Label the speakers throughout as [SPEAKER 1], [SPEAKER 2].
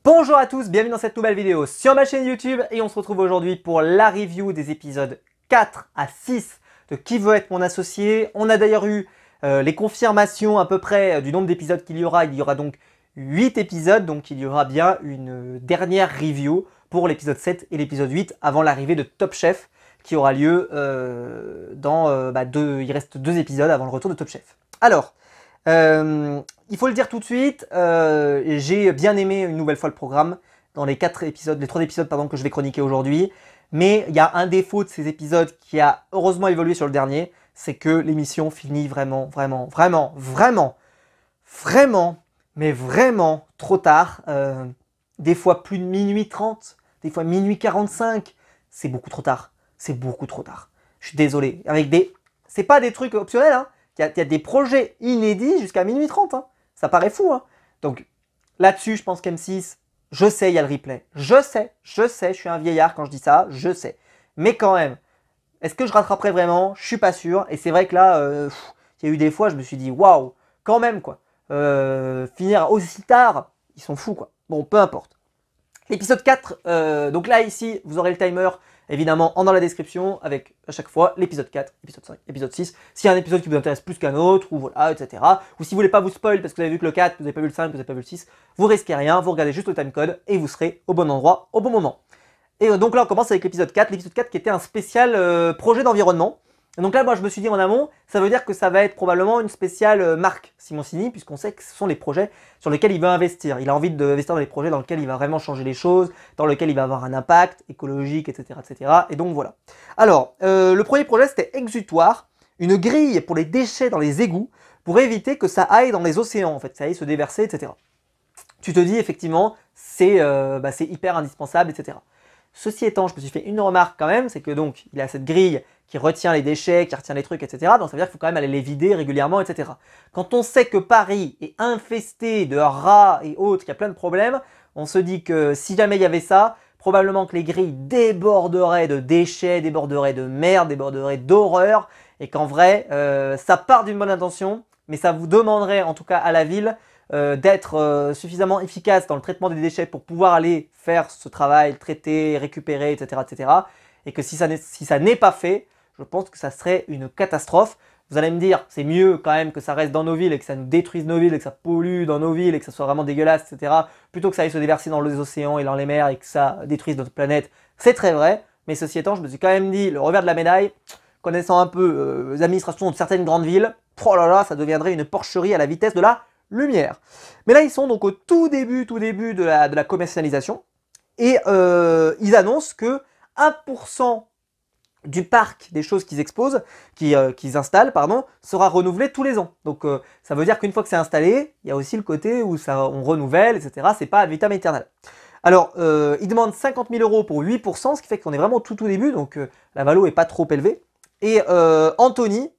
[SPEAKER 1] Bonjour à tous, bienvenue dans cette nouvelle vidéo sur ma chaîne YouTube et on se retrouve aujourd'hui pour la review des épisodes 4 à 6 de Qui veut être mon associé. On a d'ailleurs eu les confirmations à peu près du nombre d'épisodes qu'il y aura. Il y aura donc 8 épisodes, donc il y aura bien une dernière review pour l'épisode 7 et l'épisode 8 avant l'arrivée de Top Chef qui aura lieu il reste 2 épisodes avant le retour de Top Chef. Alors, il faut le dire tout de suite, j'ai bien aimé une nouvelle fois le programme dans les 3 épisodes que je vais chroniquer aujourd'hui. Mais il y a un défaut de ces épisodes qui a heureusement évolué sur le dernier, c'est que l'émission finit vraiment mais vraiment trop tard. Des fois plus de minuit 30, des fois minuit 45. C'est beaucoup trop tard. C'est beaucoup trop tard. Je suis désolé. C'est pas des trucs optionnels, hein. Il y a des projets inédits jusqu'à minuit 30. Hein. Ça paraît fou. Hein. Donc là-dessus, je pense qu'M6, je sais, il y a le replay. Je sais, je suis un vieillard quand je dis ça, je sais. Mais quand même, est-ce que je rattraperai vraiment? Je suis pas sûr. Et c'est vrai que là, il y a eu des fois, je me suis dit, waouh, quand même quoi. Finir aussi tard, ils sont fous quoi. Bon, peu importe. L'épisode 4, donc là ici, vous aurez le timer évidemment en dans la description avec à chaque fois l'épisode 4, épisode 5, épisode 6. S'il y a un épisode qui vous intéresse plus qu'un autre, ou voilà, etc. Ou si vous voulez pas vous spoil parce que vous avez vu que le 4, vous n'avez pas vu le 5, vous n'avez pas vu le 6, vous risquez rien, vous regardez juste le timecode et vous serez au bon endroit au bon moment. Et donc là on commence avec l'épisode 4 qui était un spécial projet d'environnement. Et donc là moi je me suis dit en amont, ça veut dire que ça va être probablement une spéciale marque Simoncini, puisqu'on sait que ce sont les projets sur lesquels il veut investir. Il a envie d'investir dans les projets dans lesquels il va vraiment changer les choses, dans lesquels il va avoir un impact écologique, etc. etc. Et donc voilà. Alors, le premier projet c'était Exutoire, une grille pour les déchets dans les égouts, pour éviter que ça aille dans les océans, en fait, ça aille se déverser, etc. Tu te dis effectivement, c'est hyper indispensable, etc. Ceci étant, je me suis fait une remarque quand même, c'est que donc il a cette grille qui retient les déchets, qui retient les trucs, etc. Donc ça veut dire qu'il faut quand même aller les vider régulièrement, etc. Quand on sait que Paris est infesté de rats et autres, qu'il y a plein de problèmes, on se dit que si jamais il y avait ça, probablement que les grilles déborderaient de déchets, déborderaient de merde, déborderaient d'horreur, et qu'en vrai, ça part d'une bonne intention, mais ça vous demanderait en tout cas à la ville d'être suffisamment efficace dans le traitement des déchets pour pouvoir aller faire ce travail, traiter, récupérer, etc. etc. Et que si ça n'est pas fait, je pense que ça serait une catastrophe. Vous allez me dire, c'est mieux quand même que ça reste dans nos villes et que ça nous détruise nos villes et que ça pollue dans nos villes et que ça soit vraiment dégueulasse, etc. Plutôt que ça aille se déverser dans les océans et dans les mers et que ça détruise notre planète. C'est très vrai, mais ceci étant, je me suis quand même dit, le revers de la médaille, connaissant un peu les administrations de certaines grandes villes, oh là là, ça deviendrait une porcherie à la vitesse de la lumière. Mais là, ils sont donc au tout début de la commercialisation et ils annoncent que 1% du parc des choses qu'ils exposent, qu'ils installent, pardon, sera renouvelé tous les ans. Donc ça veut dire qu'une fois que c'est installé, il y a aussi le côté où on renouvelle, etc. C'est pas ad vitam aeternam. Alors, ils demandent 50 000 € pour 8%, ce qui fait qu'on est vraiment au tout début, donc la valo est pas trop élevée. Et Anthony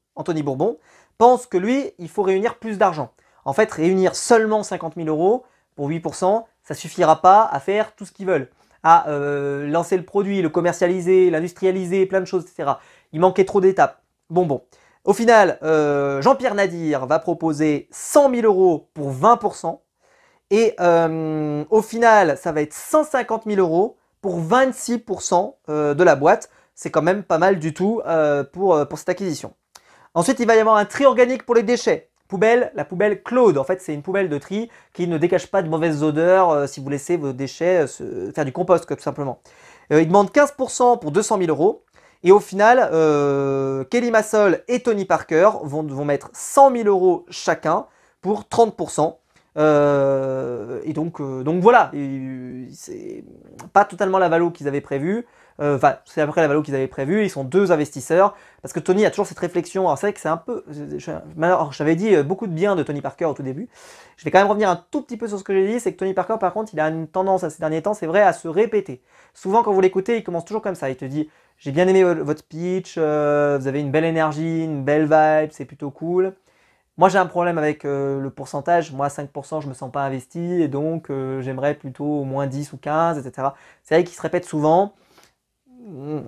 [SPEAKER 1] Bourbon, pense que lui, il faut réunir plus d'argent. En fait, réunir seulement 50 000 € pour 8%, ça suffira pas à faire tout ce qu'ils veulent. À lancer le produit, le commercialiser, l'industrialiser, plein de choses, etc. Il manquait trop d'étapes. Bon. Au final, Jean-Pierre Nadir va proposer 100 000 € pour 20%. Et au final, ça va être 150 000 € pour 26% de la boîte. C'est quand même pas mal du tout pour cette acquisition. Ensuite, il va y avoir un tri organique pour les déchets. La poubelle Claude. En fait, c'est une poubelle de tri qui ne dégage pas de mauvaises odeurs si vous laissez vos déchets faire du compost, tout simplement. Il demande 15% pour 200 000 €. Et au final, Kelly Massol et Tony Parker vont mettre 100 000 € chacun pour 30%. Et donc voilà, c'est pas totalement la valo qu'ils avaient prévu. Enfin, c'est après la valo qu'ils avaient prévu. Ils sont 2 investisseurs parce que Tony a toujours cette réflexion. Alors c'est vrai que c'est un peu, j'avais dit beaucoup de bien de Tony Parker au tout début. Je vais quand même revenir un tout petit peu sur ce que j'ai dit. C'est que Tony Parker, par contre, il a une tendance à ces derniers temps, c'est vrai, à se répéter. Souvent, quand vous l'écoutez, il commence toujours comme ça. Il te dit: j'ai bien aimé votre speech, vous avez une belle énergie, une belle vibe, c'est plutôt cool. Moi, j'ai un problème avec le pourcentage. Moi, 5%, je me sens pas investi et donc j'aimerais plutôt au moins 10 ou 15, etc. C'est vrai qu'il se répète souvent.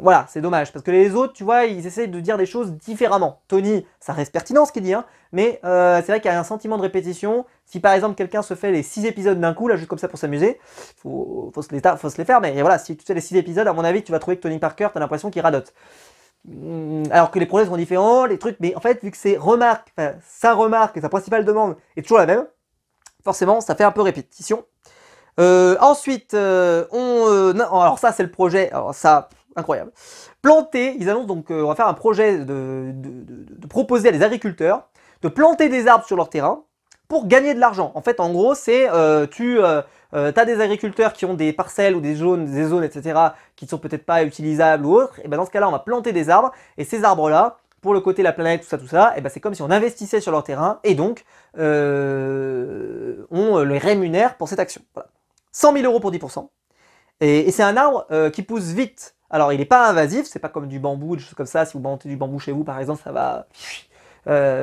[SPEAKER 1] Voilà, c'est dommage, parce que les autres, tu vois, ils essayent de dire des choses différemment. Tony, ça reste pertinent ce qu'il dit, hein, mais c'est vrai qu'il y a un sentiment de répétition. Si par exemple quelqu'un se fait les 6 épisodes d'un coup, là, juste comme ça pour s'amuser, faut se les faire, mais voilà, si tu fais les 6 épisodes, à mon avis, tu vas trouver que Tony Parker, t'as l'impression qu'il radote. Alors que les projets sont différents, les trucs, mais en fait, vu que sa remarque et sa principale demande est toujours la même, forcément, ça fait un peu répétition. Ensuite, alors ça c'est le projet, alors ça, incroyable. Planter, ils annoncent donc, on va faire un projet de proposer à des agriculteurs de planter des arbres sur leur terrain pour gagner de l'argent. En fait, en gros, c'est, t'as des agriculteurs qui ont des parcelles ou des zones, etc., qui ne sont peut-être pas utilisables ou autres, et ben dans ce cas-là, on va planter des arbres, et ces arbres-là, pour le côté la planète, tout ça, et ben c'est comme si on investissait sur leur terrain, et donc, on les rémunère pour cette action. Voilà. 100 000 € pour 10%. Et c'est un arbre qui pousse vite. Alors, il n'est pas invasif, c'est pas comme du bambou, des choses comme ça. Si vous plantez du bambou chez vous, par exemple, ça va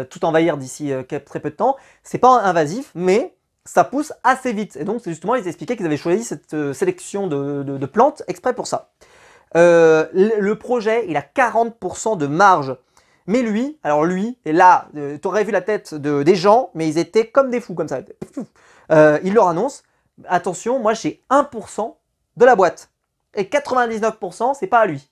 [SPEAKER 1] tout envahir d'ici très peu de temps. C'est pas invasif, mais ça pousse assez vite. Et donc, c'est justement, ils expliquaient qu'ils avaient choisi cette sélection de plantes exprès pour ça. Le projet, il a 40% de marge. Mais lui, et là, tu aurais vu la tête des gens, mais ils étaient comme des fous, comme ça. Il leur annonce, attention, moi j'ai 1% de la boîte. Et 99%, c'est pas à lui.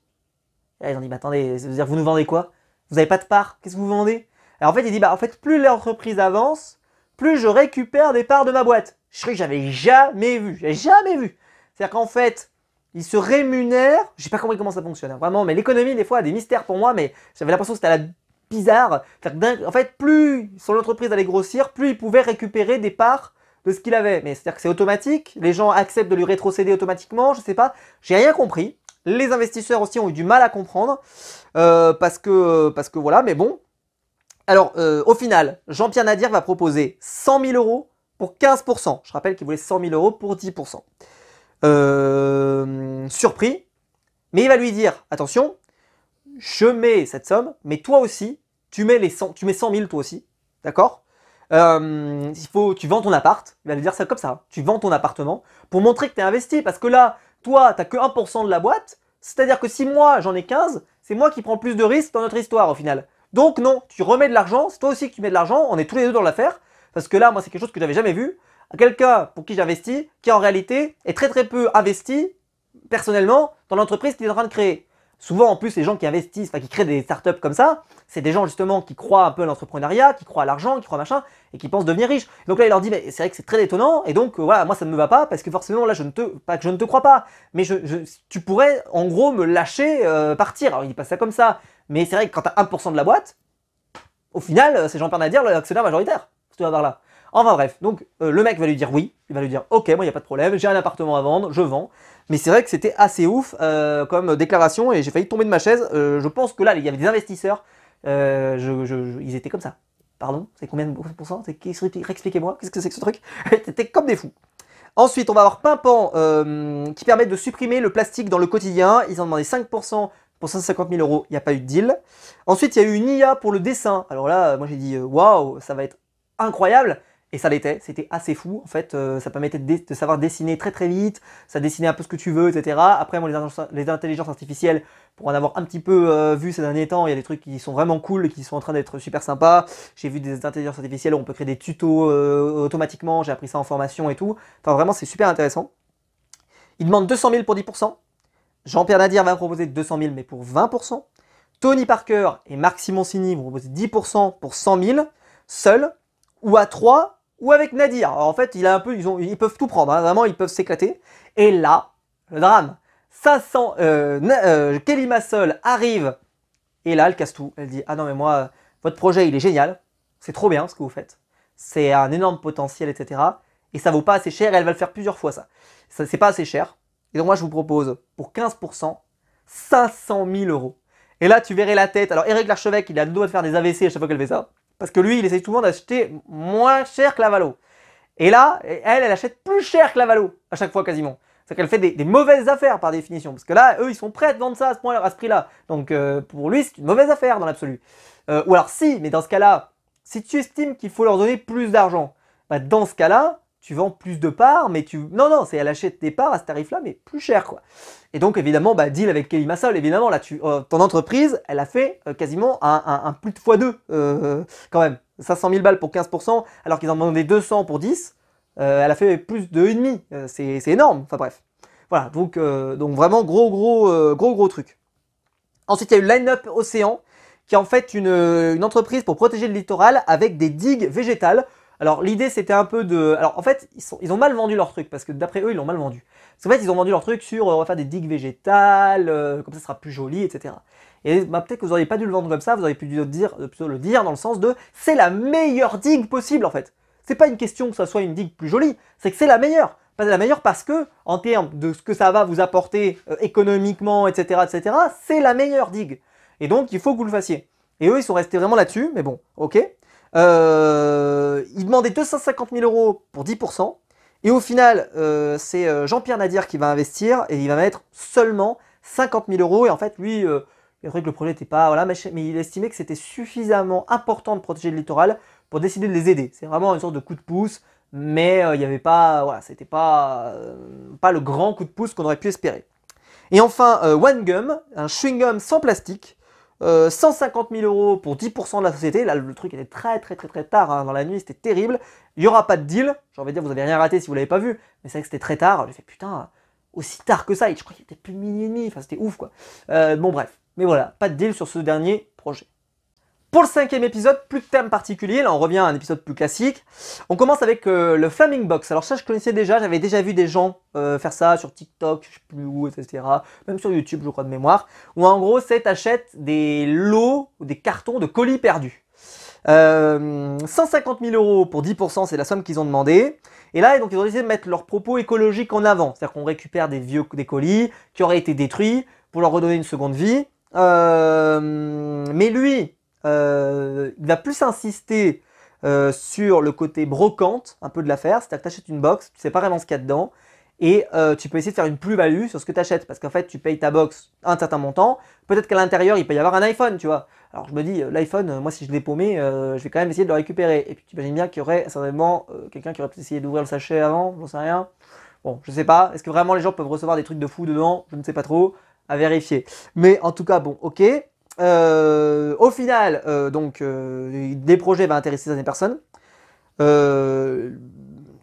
[SPEAKER 1] Et là, ils ont dit, mais attendez, ça veut dire vous nous vendez quoi? Vous n'avez pas de part? Qu'est-ce que vous vendez? Alors en fait, il dit, bah en fait, plus l'entreprise avance, plus je récupère des parts de ma boîte. Je crois que j'avais jamais vu. C'est-à-dire qu'en fait, il se rémunère, je sais pas comment ça fonctionne, hein, vraiment, mais l'économie, des fois, a des mystères pour moi, mais j'avais l'impression que c'était à la bizarre. En fait, plus son entreprise allait grossir, plus il pouvait récupérer des parts de ce qu'il avait. Mais c'est-à-dire que c'est automatique, les gens acceptent de lui rétrocéder automatiquement, je sais pas, j'ai rien compris. Les investisseurs aussi ont eu du mal à comprendre, parce que voilà, mais bon. Alors, au final, Jean-Pierre Nadir va proposer 100 000 € pour 15%. Je rappelle qu'il voulait 100 000 € pour 10%. Surpris, mais il va lui dire, attention, je mets cette somme, mais toi aussi, tu mets 100 000 toi aussi, d'accord? Tu vends ton appart, il va lui dire ça comme ça, tu vends ton appartement pour montrer que tu es investi, parce que là, toi, tu n'as que 1% de la boîte, c'est-à-dire que si moi, j'en ai 15, c'est moi qui prends plus de risques dans notre histoire au final. Donc non, tu remets de l'argent, c'est toi aussi que tu mets de l'argent, on est tous les deux dans l'affaire, parce que là, moi, c'est quelque chose que j'avais jamais vu. Quelqu'un pour qui j'investis, qui en réalité est très peu investi, personnellement, dans l'entreprise qu'il est en train de créer. Souvent, en plus, les gens qui investissent, qui créent des startups comme ça, c'est des gens justement qui croient un peu à l'entrepreneuriat, qui croient à l'argent, qui croient à machin, et qui pensent devenir riches. Donc là, il leur dit, mais c'est vrai que c'est très étonnant, et donc voilà, moi ça ne me va pas, parce que forcément, là, pas que je ne te crois pas, mais tu pourrais, en gros, me lâcher, partir. Alors, il dit pas ça comme ça, mais c'est vrai que quand tu as 1% de la boîte, au final, c'est Jean-Pierre Nadir, l'actionnaire majoritaire, si tu vas voir là. Enfin bref, donc le mec va lui dire oui, il va lui dire ok, moi il n'y a pas de problème, j'ai un appartement à vendre, je vends. Mais c'est vrai que c'était assez ouf comme déclaration et j'ai failli tomber de ma chaise. Je pense que là, il y avait des investisseurs, ils étaient comme ça. Pardon, c'est combien de pourcents? Expliquez-moi, qu'est-ce que c'est que ce truc? C'était comme des fous. Ensuite, on va avoir Pimpan qui permet de supprimer le plastique dans le quotidien. Ils ont demandé 5% pour 150 000 €, il n'y a pas eu de deal. Ensuite, il y a eu une IA pour le dessin. Alors là, moi j'ai dit waouh, ça va être incroyable. Et ça l'était, c'était assez fou en fait, ça permettait de savoir dessiner très vite, ça dessinait un peu ce que tu veux, etc. Après moi les intelligences artificielles, pour en avoir un petit peu vu ces derniers temps, il y a des trucs qui sont vraiment cool, qui sont en train d'être super sympas. J'ai vu des intelligences artificielles où on peut créer des tutos automatiquement, j'ai appris ça en formation et tout. Enfin vraiment c'est super intéressant. Il demande 200 000 pour 10%. Jean-Pierre Nadir va proposer 200 000 mais pour 20%. Tony Parker et Marc Simoncini vont proposer 10% pour 100 000, seuls, ou à 3, ou avec Nadir. Alors en fait, ils peuvent tout prendre, hein, vraiment, ils peuvent s'éclater. Et là, le drame, 500, Kelly Massol arrive, et là, elle casse tout. Elle dit, ah non mais moi, votre projet, il est génial, c'est trop bien ce que vous faites, c'est un énorme potentiel, etc. Et ça vaut pas assez cher, et elle va le faire plusieurs fois ça. C'est pas assez cher. Et donc moi, je vous propose, pour 15%, 500 000 €. Et là, tu verrais la tête. Alors Eric Larchevêque, il a le dos de faire des AVC à chaque fois qu'elle fait ça. Parce que lui, il essaie souvent d'acheter moins cher que la Valo. Et là, elle achète plus cher que la Valo, à chaque fois quasiment. C'est qu'elle fait des mauvaises affaires par définition. Parce que là, eux, ils sont prêts à vendre ça à ce prix-là. Donc pour lui, c'est une mauvaise affaire dans l'absolu. Ou alors si, mais dans ce cas-là, si tu estimes qu'il faut leur donner plus d'argent, bah, dans ce cas-là, tu vends plus de parts, mais non, non, c'est elle achète des parts à ce tarif-là, mais plus cher, quoi. Et donc, évidemment, bah, deal avec Kelly Massol, évidemment, là, ton entreprise, elle a fait quasiment un plus de x2, quand même. 500 000 balles pour 15%, alors qu'ils en demandaient 200 pour 10, elle a fait plus de 1,5. C'est énorme, enfin bref. Voilà, donc vraiment gros truc. Ensuite, il y a eu Line-Up Océan, qui est en fait une entreprise pour protéger le littoral avec des digues végétales. Alors l'idée c'était un peu de... Alors en fait ils ont mal vendu leur truc parce que d'après eux ils l'ont mal vendu. Parce qu'en fait ils ont vendu leur truc sur on va faire des digues végétales, comme ça sera plus joli, etc. Et bah, peut-être que vous n'auriez pas dû le vendre comme ça, vous auriez pu plutôt le dire dans le sens de c'est la meilleure digue possible en fait. C'est pas une question que ça soit une digue plus jolie, c'est que c'est la meilleure. Pas la meilleure parce que en termes de ce que ça va vous apporter économiquement, etc., c'est la meilleure digue. Et donc il faut que vous le fassiez. Et eux ils sont restés vraiment là-dessus, mais bon, ok. Il demandait 250 000 € pour 10%. Et au final, c'est Jean-Pierre Nadir qui va investir et il va mettre seulement 50 000 €. Et en fait, lui, il a trouvé que le projet n'était pas... Voilà, mais il estimait que c'était suffisamment important de protéger le littoral pour décider de les aider. C'est vraiment une sorte de coup de pouce, mais il n'y avait pas... Voilà, c'était pas le grand coup de pouce qu'on aurait pu espérer. Et enfin, One Gum, un chewing-gum sans plastique. 150 000 € pour 10% de la société. Là, le truc était très tard hein, dans la nuit, c'était terrible. Il n'y aura pas de deal. J'ai envie de dire, vous n'avez rien raté si vous ne l'avez pas vu. Mais c'est vrai que c'était très tard. J'ai fait putain, aussi tard que ça. Et je crois qu'il était plus de minuit et demi. Enfin, c'était ouf quoi. Bon, bref. Mais voilà, pas de deal sur ce dernier projet. Pour le 5e épisode, plus de thème particulier, là on revient à un épisode plus classique. On commence avec le Flaming Box. Alors ça je connaissais déjà, j'avais déjà vu des gens faire ça sur TikTok, je sais plus où, etc. Même sur YouTube je crois de mémoire. Où en gros c'est t'achètes des lots ou des cartons de colis perdus. 150 000 € pour 10%, c'est la somme qu'ils ont demandé. Et là donc ils ont décidé de mettre leurs propos écologiques en avant. C'est-à-dire qu'on récupère des colis qui auraient été détruits pour leur redonner une seconde vie. Mais lui... il va plus insister sur le côté brocante un peu de l'affaire, c'est-à-dire que tu achètes une box, tu sais pas vraiment ce qu'il y a dedans, et tu peux essayer de faire une plus-value sur ce que tu achètes, parce qu'en fait tu payes ta box un certain montant, peut-être qu'à l'intérieur il peut y avoir un iPhone, tu vois. Alors je me dis, l'iPhone, moi si je l'ai paumé, je vais quand même essayer de le récupérer, et puis tu imagines bien qu'il y aurait certainement quelqu'un qui aurait peut-être essayé d'ouvrir le sachet avant, j'en sais rien. Bon, je sais pas, est-ce que vraiment les gens peuvent recevoir des trucs de fou dedans? Je ne sais pas trop, à vérifier. Mais en tout cas, bon, ok. Au final, des projets va intéresser certaines personnes.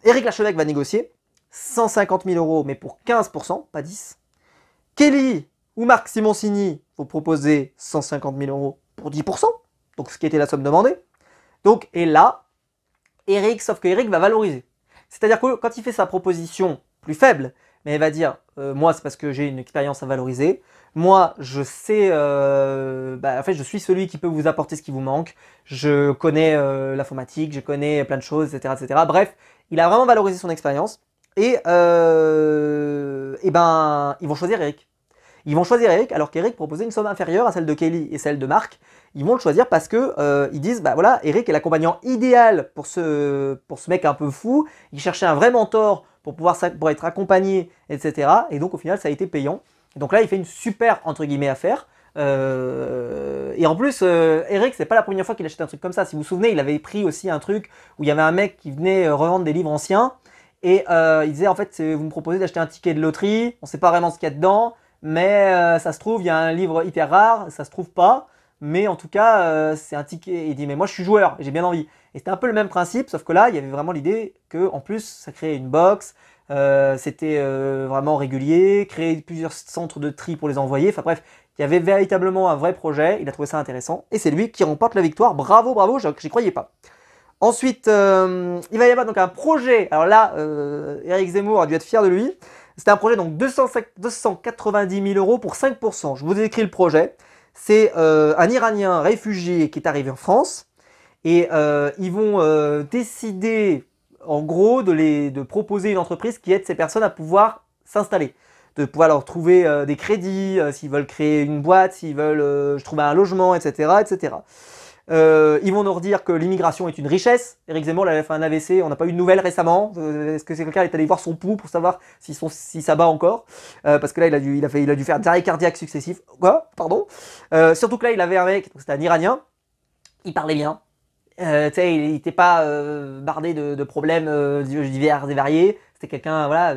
[SPEAKER 1] Eric Lachevêque va négocier 150 000 €, mais pour 15%, pas 10. Kelly ou Marc Simoncini vont proposer 150 000 € pour 10%, donc ce qui était la somme demandée. Donc, et là, Eric, sauf que Eric va valoriser. C'est-à-dire que quand il fait sa proposition plus faible, mais il va dire, moi c'est parce que j'ai une expérience à valoriser, moi je sais, en fait je suis celui qui peut vous apporter ce qui vous manque, je connais l'informatique, je connais plein de choses, etc. Bref, il a vraiment valorisé son expérience, et ben ils vont choisir Eric. Ils vont choisir Eric alors qu'Eric proposait une somme inférieure à celle de Kelly et celle de Marc. Ils vont le choisir parce que ils disent bah voilà, Eric est l'accompagnant idéal pour ce mec un peu fou. Il cherchait un vrai mentor pour être accompagné, etc. Et donc au final ça a été payant. Et donc là il fait une super entre guillemets affaire. Et en plus Eric c'est pas la première fois qu'il achète un truc comme ça. Si vous vous souvenez, il avait pris aussi un truc où il y avait un mec qui venait revendre des livres anciens. Et il disait en fait vous me proposez d'acheter un ticket de loterie, on sait pas vraiment ce qu'il y a dedans. Mais ça se trouve, il y a un livre hyper rare, ça se trouve pas, mais en tout cas, c'est un ticket. Il dit, mais moi je suis joueur, j'ai bien envie. Et c'était un peu le même principe, sauf que là, il y avait vraiment l'idée que, en plus, ça créait une box, c'était vraiment régulier, créer plusieurs centres de tri pour les envoyer. Enfin bref, il y avait véritablement un vrai projet, il a trouvé ça intéressant, et c'est lui qui remporte la victoire. Bravo, bravo, j'y croyais pas. Ensuite, il va y avoir donc un projet. Alors là, Eric Zemmour a dû être fier de lui. C'était un projet donc 290 000 € pour 5%. Je vous ai écrit le projet. C'est un Iranien réfugié qui est arrivé en France. Et ils vont décider, en gros, de proposer une entreprise qui aide ces personnes à pouvoir s'installer. De pouvoir leur trouver des crédits, s'ils veulent créer une boîte, s'ils veulent trouver un logement, etc. etc. Ils vont nous redire que l'immigration est une richesse. Éric Zemmour avait fait un AVC, on n'a pas eu de nouvelles récemment. Est-ce que c'est quelqu'un qui est allé voir son pouls pour savoir si ça bat encore parce que là il a dû faire des arrêts cardiaques successifs. Quoi? Pardon. Surtout que là il avait un mec, c'était un Iranien, il parlait bien. Tu sais, il n'était pas bardé de problèmes divers et variés. C'était quelqu'un, voilà,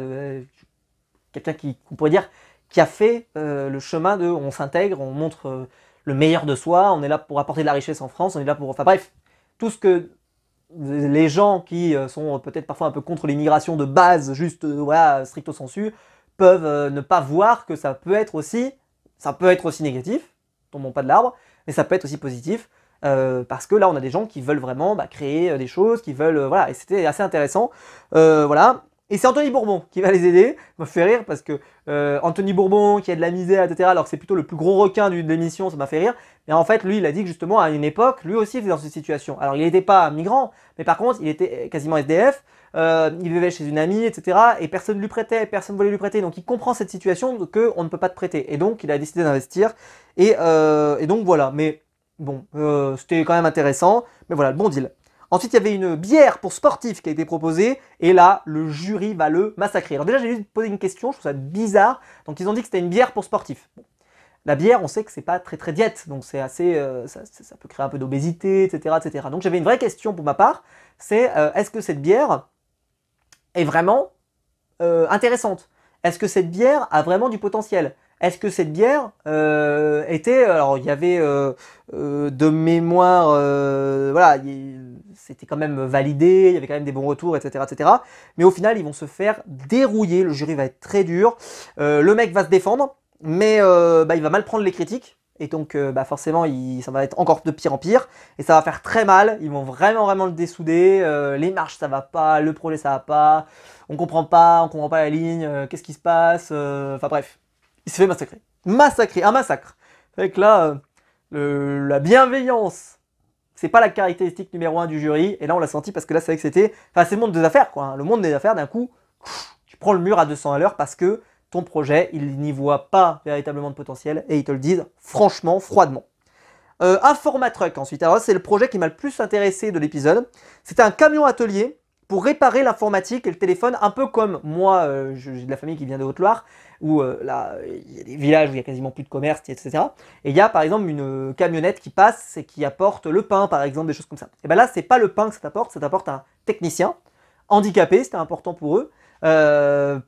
[SPEAKER 1] quelqu'un qu'on pourrait dire, qui a fait le chemin de on s'intègre, on montre le meilleur de soi, on est là pour apporter de la richesse en France, on est là pour... Enfin bref, tout ce que les gens qui sont peut-être parfois un peu contre l'immigration de base, juste voilà, stricto sensu, peuvent ne pas voir que ça peut être aussi négatif, tombons pas de l'arbre, mais ça peut être aussi positif, parce que là on a des gens qui veulent vraiment créer des choses, qui veulent, voilà, et c'était assez intéressant, voilà. Et c'est Anthony Bourbon qui va les aider. Ça me fait rire parce que Anthony Bourbon qui a de la misère, etc., alors que c'est plutôt le plus gros requin de l'émission, ça m'a fait rire. Mais en fait, lui, il a dit que justement, à une époque, lui aussi était dans cette situation. Alors, il n'était pas migrant, mais par contre, il était quasiment SDF, il vivait chez une amie, etc., et personne ne lui prêtait, personne ne voulait lui prêter. Donc, il comprend cette situation qu'on ne peut pas te prêter. Et donc, il a décidé d'investir. Et donc, voilà. Mais bon, c'était quand même intéressant. Mais voilà, le bon deal. Ensuite, il y avait une bière pour sportifs qui a été proposée, et là, le jury va le massacrer. Alors déjà, j'ai juste posé une question, je trouve ça bizarre. Donc, ils ont dit que c'était une bière pour sportifs. Bon. La bière, on sait que c'est pas très très diète, donc c'est assez, ça peut créer un peu d'obésité, etc., etc. Donc, j'avais une vraie question pour ma part, c'est est-ce que cette bière est vraiment intéressante? Est-ce que cette bière a vraiment du potentiel? Est-ce que cette bière était... Alors, il y avait de mémoire... voilà, c'était quand même validé, il y avait quand même des bons retours, etc., etc. Mais au final, ils vont se faire dérouiller, le jury va être très dur. Le mec va se défendre, mais il va mal prendre les critiques. Et donc, forcément, ça va être encore de pire en pire. Et ça va faire très mal. Ils vont vraiment, vraiment le dessouder. Les marches, ça va pas. Le projet, ça va pas. On comprend pas la ligne. Qu'est-ce qui se passe? Enfin bref, il s'est fait massacrer. Massacrer, un massacre. C'est que là, la bienveillance, c'est pas la caractéristique numéro 1 du jury. Et là, on l'a senti parce que là, c'est vrai que c'était... Enfin, c'est le monde des affaires, quoi. Le monde des affaires, d'un coup, tu prends le mur à 200 à l'heure parce que ton projet, il n'y voit pas véritablement de potentiel et ils te le disent franchement, froidement. Informatruck ensuite, alors c'est le projet qui m'a le plus intéressé de l'épisode. C'était un camion atelier pour réparer l'informatique et le téléphone, un peu comme moi, j'ai de la famille qui vient de Haute-Loire, où là, il y a des villages où il y a quasiment plus de commerce, etc. Et il y a par exemple une camionnette qui passe et qui apporte le pain, par exemple, des choses comme ça. Et bien là, c'est pas le pain que ça t'apporte un technicien handicapé, c'était important pour eux,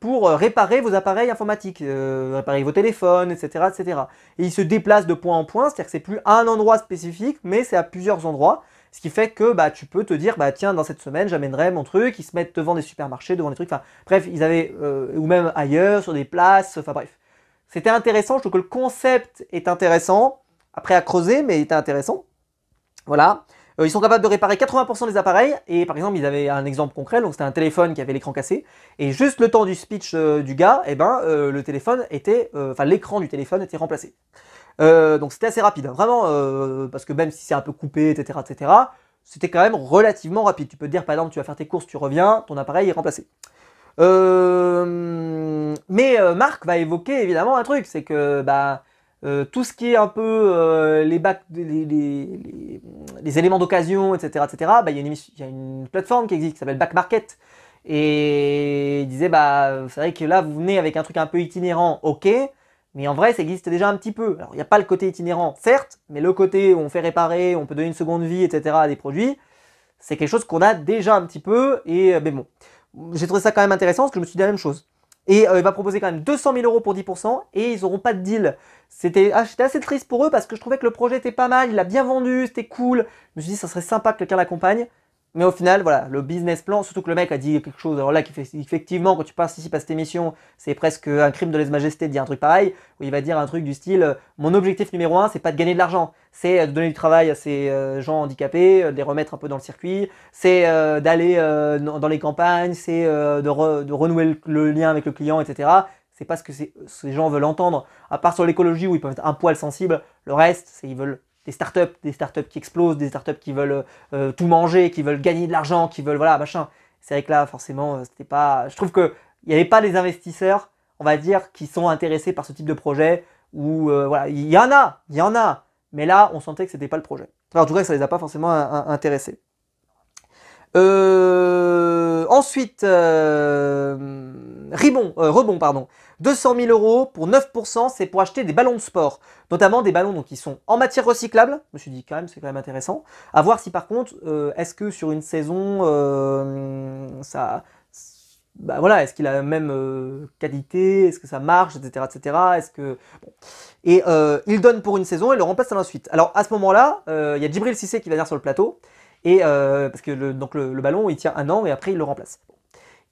[SPEAKER 1] pour réparer vos appareils informatiques, réparer vos téléphones, etc., etc. Et il se déplace de point en point, c'est-à-dire que c'est plus un endroit spécifique, mais c'est à plusieurs endroits, ce qui fait que tu peux te dire, tiens, dans cette semaine, j'amènerai mon truc, ils se mettent devant des supermarchés, devant des trucs, enfin bref, ils avaient, ou même ailleurs, sur des places, enfin bref. C'était intéressant, je trouve que le concept est intéressant, après à creuser, mais il était intéressant. Voilà. Ils sont capables de réparer 80% des appareils, et par exemple, ils avaient un exemple concret, donc c'était un téléphone qui avait l'écran cassé, et juste le temps du speech du gars, le téléphone était, l'écran du téléphone était remplacé. Donc c'était assez rapide, hein, vraiment, parce que même si c'est un peu coupé, etc., etc., c'était quand même relativement rapide. Tu peux te dire, par exemple, tu vas faire tes courses, tu reviens, ton appareil est remplacé. Mais Marc va évoquer évidemment un truc, c'est que tout ce qui est un peu les éléments d'occasion, etc., etc., il y a une plateforme qui existe qui s'appelle Back Market. Et il disait, c'est vrai que là, vous venez avec un truc un peu itinérant, ok, mais en vrai, ça existe déjà un petit peu. Alors, il n'y a pas le côté itinérant, certes, mais le côté où on fait réparer, on peut donner une seconde vie, etc., à des produits, c'est quelque chose qu'on a déjà un petit peu, et mais bon. J'ai trouvé ça quand même intéressant, parce que je me suis dit la même chose. Et il va proposer quand même 200 000 € pour 10%, et ils n'auront pas de deal. J'étais assez triste pour eux, parce que je trouvais que le projet était pas mal, il a bien vendu, c'était cool. Je me suis dit, ça serait sympa que quelqu'un l'accompagne. Mais au final, voilà, le business plan, surtout que le mec a dit quelque chose, alors là, qui fait effectivement, quand tu participes à cette émission, c'est presque un crime de lèse-majesté de dire un truc pareil, où il va dire un truc du style, mon objectif numéro 1, c'est pas de gagner de l'argent, c'est de donner du travail à ces gens handicapés, de les remettre un peu dans le circuit, c'est d'aller dans les campagnes, c'est de renouer le lien avec le client, etc. C'est pas ce que ces gens veulent entendre, à part sur l'écologie où ils peuvent être un poil sensibles, le reste, c'est ils veulent des startups qui explosent, des startups qui veulent tout manger, qui veulent gagner de l'argent, qui veulent voilà machin. C'est vrai que là forcément c'était pas. Je trouve que il n'y avait pas des investisseurs, on va dire, qui sont intéressés par ce type de projet. Ou voilà, il y en a, mais là on sentait que c'était pas le projet. Enfin, en tout cas, ça les a pas forcément intéressés. Ensuite, rebond, pardon. 200 000 euros pour 9%, c'est pour acheter des ballons de sport. Notamment des ballons donc, qui sont en matière recyclable. Je me suis dit quand même, c'est quand même intéressant. À voir si par contre, est-ce que sur une saison, bah voilà, est-ce qu'il a la même qualité, est-ce que ça marche, etc. etc. Est-ce que... Bon. Et il donne pour une saison et le remplace à l'ensuite. Alors à ce moment-là, il y a Djibril Cissé qui va venir sur le plateau. Et parce que le ballon il tient 1 an et après il le remplace.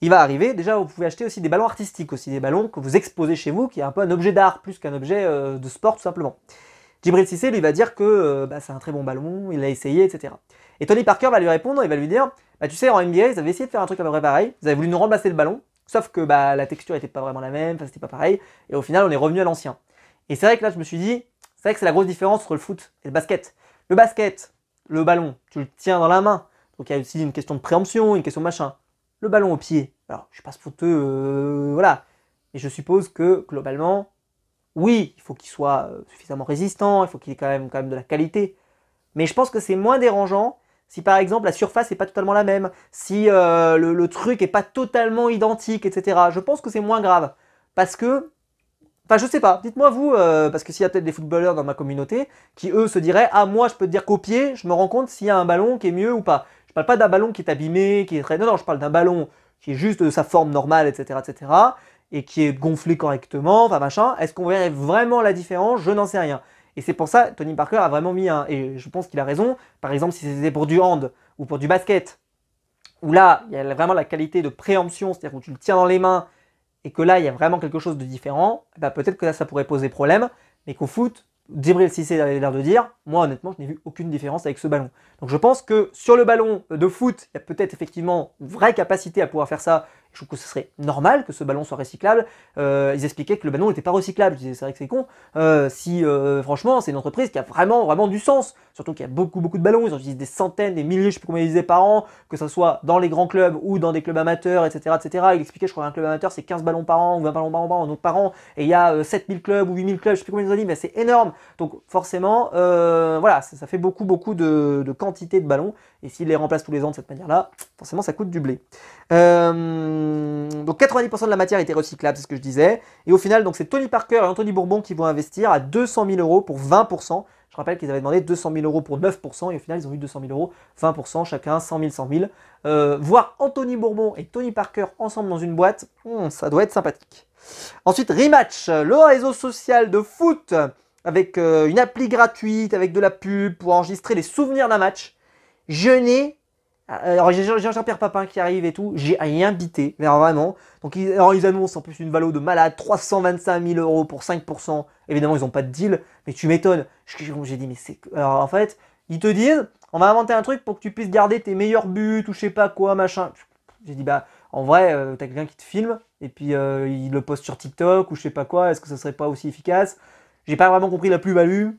[SPEAKER 1] Il va arriver, déjà vous pouvez acheter aussi des ballons artistiques, aussi des ballons que vous exposez chez vous, qui est un peu un objet d'art plus qu'un objet de sport tout simplement. Djibril Cissé lui va dire que bah, c'est un très bon ballon, il l'a essayé, etc. Et Tony Parker va lui répondre, il va lui dire, bah, tu sais en NBA ils avaient essayé de faire un truc à peu près pareil, ils avaient voulu nous remplacer le ballon, sauf que bah, la texture était pas vraiment la même, enfin c'était pas pareil, et au final on est revenu à l'ancien. Et c'est vrai que là je me suis dit, c'est vrai que c'est la grosse différence entre le foot et le basket. Le basket, le ballon, tu le tiens dans la main, donc il y a aussi une question de préemption, une question de machin. Le ballon au pied, alors je suis pas ce footeux, voilà. Et je suppose que globalement, oui, il faut qu'il soit suffisamment résistant, il faut qu'il ait quand même de la qualité. Mais je pense que c'est moins dérangeant si par exemple la surface n'est pas totalement la même, si le truc est pas totalement identique, etc. Je pense que c'est moins grave. Parce que, enfin je sais pas, dites-moi vous, parce que s'il y a peut-être des footballeurs dans ma communauté qui eux se diraient, ah moi je peux te dire qu'au pied, je me rends compte s'il y a un ballon qui est mieux ou pas. Je parle pas d'un ballon qui est abîmé, qui est très... Non, je parle d'un ballon qui est juste de sa forme normale, etc., etc., et qui est gonflé correctement, enfin machin. Est-ce qu'on verrait vraiment la différence? Je n'en sais rien. Et c'est pour ça, Tony Parker a vraiment mis un... Et je pense qu'il a raison. Par exemple, si c'était pour du hand ou pour du basket, où là, il y a vraiment la qualité de préemption, c'est-à-dire où tu le tiens dans les mains, et que là, il y a vraiment quelque chose de différent, bah, peut-être que là, ça pourrait poser problème, mais qu'au foot, Djibril Cissé avait l'air de dire, moi honnêtement je n'ai vu aucune différence avec ce ballon. Donc je pense que sur le ballon de foot, il y a peut-être effectivement une vraie capacité à pouvoir faire ça. Je trouve que ce serait normal que ce ballon soit recyclable. Ils expliquaient que le ballon n'était pas recyclable. Je disais c'est vrai que c'est con. Si franchement c'est une entreprise qui a vraiment du sens. Surtout qu'il y a beaucoup de ballons. Ils en utilisent des centaines, des milliers, je sais plus combien ils disaient par an, que ce soit dans les grands clubs ou dans des clubs amateurs, etc. etc. Il expliquait, je crois qu'un club amateur c'est 15 ballons par an ou 20 ballons par an, et il y a 7000 clubs ou 8000 clubs, je sais plus combien ils ont dit, mais c'est énorme. Donc forcément, voilà, ça fait beaucoup de quantité de ballons. Et s'ils les remplacent tous les ans de cette manière-là, forcément ça coûte du blé. Donc 90% de la matière était recyclable, c'est ce que je disais. Et au final, donc c'est Tony Parker et Anthony Bourbon qui vont investir à 200 000 euros pour 20%. Je rappelle qu'ils avaient demandé 200 000 euros pour 9%, et au final ils ont eu 200 000 euros, 20%, chacun 100 000, 100 000. Voir Anthony Bourbon et Tony Parker ensemble dans une boîte, ça doit être sympathique. Ensuite, Rematch, le réseau social de foot, avec une appli gratuite, avec de la pub pour enregistrer les souvenirs d'un match. Je n'ai... Alors j'ai Jean-Pierre Papin qui arrive et tout, j'ai rien bité, mais alors vraiment. Donc ils annoncent en plus une valo de malade, 325 000 euros pour 5%. Évidemment ils n'ont pas de deal, mais tu m'étonnes. J'ai dit mais c'est... Alors en fait, ils te disent, on va inventer un truc pour que tu puisses garder tes meilleurs buts ou je sais pas quoi, machin. J'ai dit bah en vrai, t'as quelqu'un qui te filme, et puis il le poste sur TikTok ou je sais pas quoi, est-ce que ça serait pas aussi efficace? J'ai pas vraiment compris la plus-value.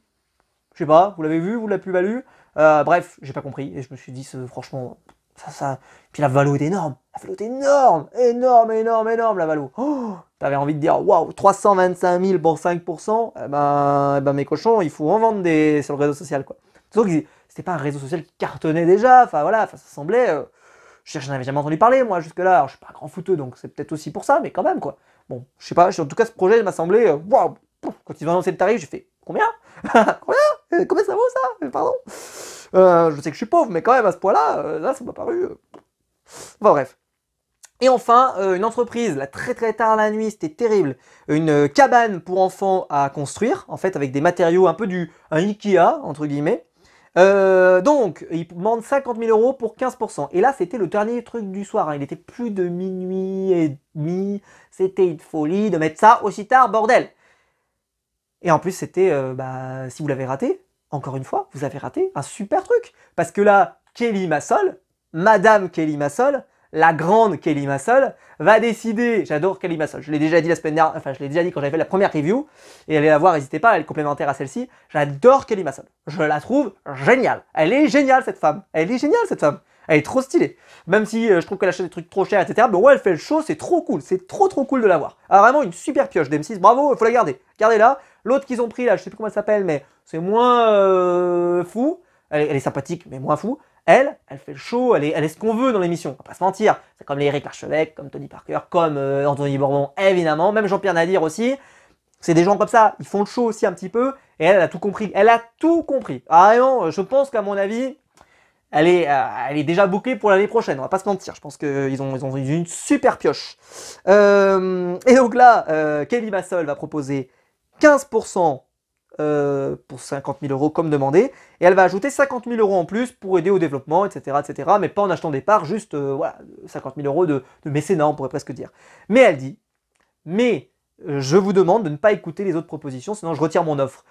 [SPEAKER 1] Je sais pas, vous l'avez vu, vous, la plus-value? Bref, j'ai pas compris, et je me suis dit, franchement, ça... Puis la valo est énorme, la valo est énorme, la valo. Oh, t'avais envie de dire, waouh, 325 000 pour 5%, eh ben mes cochons, il faut en vendre des sur le réseau social, quoi. Surtout que c'était pas un réseau social qui cartonnait déjà, enfin voilà, ça semblait... j'en avais jamais entendu parler, moi, jusque-là, alors je suis pas un grand footeux, donc c'est peut-être aussi pour ça, mais quand même, quoi. Bon, je sais pas, en tout cas, ce projet m'a semblé, waouh, quand ils ont annoncé le tarif, j'ai fait, combien? Combien ça vaut ça? Pardon. Je sais que je suis pauvre, mais quand même à ce point-là, là ça m'a paru. Bon bref. Et enfin, une entreprise, là très tard la nuit, c'était terrible. Une cabane pour enfants à construire, en fait avec des matériaux un peu un Ikea, entre guillemets. Donc, ils demandent 50 000 euros pour 15%. Et là, c'était le dernier truc du soir. Hein. Il était plus de minuit et demi. C'était une folie de mettre ça aussi tard, bordel. Et en plus, c'était, si vous l'avez raté, encore une fois, vous avez raté un super truc. Parce que là, Kelly Massol, Madame Kelly Massol, la grande Kelly Massol, va décider, j'adore Kelly Massol, je l'ai déjà dit la semaine dernière, enfin je l'ai déjà dit quand j'avais fait la première review, et allez la voir, n'hésitez pas, elle est complémentaire à celle-ci, j'adore Kelly Massol, je la trouve géniale, elle est géniale cette femme, elle est est trop stylée, même si je trouve qu'elle achète des trucs trop chers, etc., mais ouais elle fait le show, c'est trop cool, c'est trop cool de la voir. Alors vraiment une super pioche d'M6, bravo, il faut la garder, gardez-la. L'autre qu'ils ont pris là, je sais plus comment elle s'appelle, mais c'est moins fou, elle est sympathique, mais moins fou. Elle fait le show, elle est ce qu'on veut dans l'émission, on va pas se mentir. C'est comme les Eric Larchevêque, comme Tony Parker, comme Anthony Bourbon, évidemment, même Jean-Pierre Nadir aussi. C'est des gens comme ça, ils font le show aussi un petit peu, et elle a tout compris. Elle a tout compris. Ah non, je pense qu'à mon avis, elle est déjà bookée pour l'année prochaine, on va pas se mentir. Je pense qu'ils ont une super pioche. Et donc là, Kelly Massol va proposer 15% pour 50 000 euros comme demandé, et elle va ajouter 50 000 euros en plus pour aider au développement, etc., etc., mais pas en achetant des parts, juste voilà, 50 000 euros de mécénat, on pourrait presque dire. Mais elle dit, mais je vous demande de ne pas écouter les autres propositions, sinon je retire mon offre.